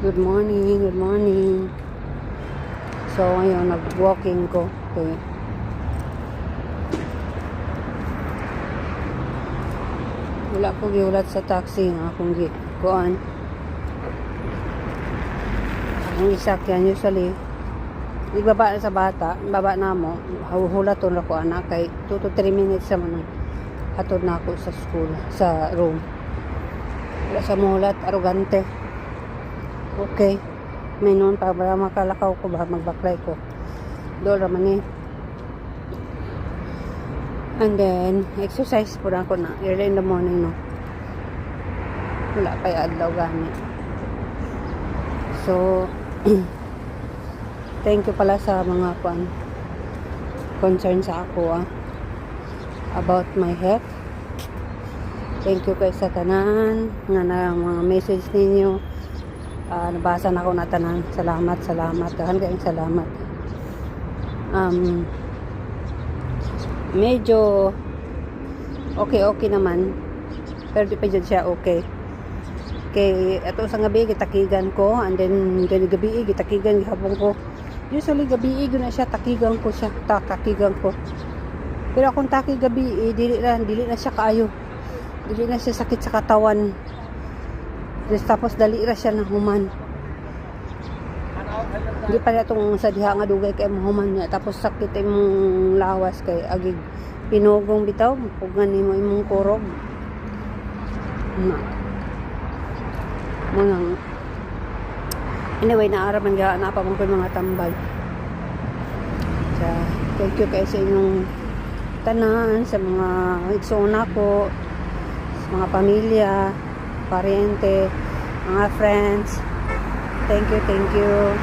Good morning, good morning. So ngayon nag-walking ko. Okay. Wala ko giulat sa taxi nga akong kuan. Ang isakyan usually ibaba sa bata, baba na mo, huhulat to na ko anak kay 2 to 3 minutes sa man hatod na ako sa school, sa room. Wala sa mulat, arugante. Okay. May noon pa para makalakaw ko ba, magbaklay ko. Doon raman eh. And then, exercise po na ako na early in the morning, no. Wala pa yung adlaw gamit. So, thank you pala sa mga concern sa ako, about my health. Thank you kay sa tanan nga na mga message ninyo. Nabasa na ako na tanan. Salamat. Dahan kayong salamat. Medyo okay naman. Pero di pa dyan siya okay. Kay ato sa gabi gitakigan ko, and then gabi gitakigan gihapon ko. Usually gabi na siya takigan ko. Pero akong taki gabi dili na siya kaayo. Dili na siya sakit sa katawan. Tapos dali ra siya ng human. Hindi pa na itong sa diha nga dugay kay human niya. Tapos sakit imong lawas kay agig pinugong bitaw. Pugan nimo imong kurog. Anyway, naaraman ga na pa mong mga tambal. So, thank you kay sa inyong tanan, sa mga igsuna ko, sa mga pamilya, pariente, mga friends. Thank you.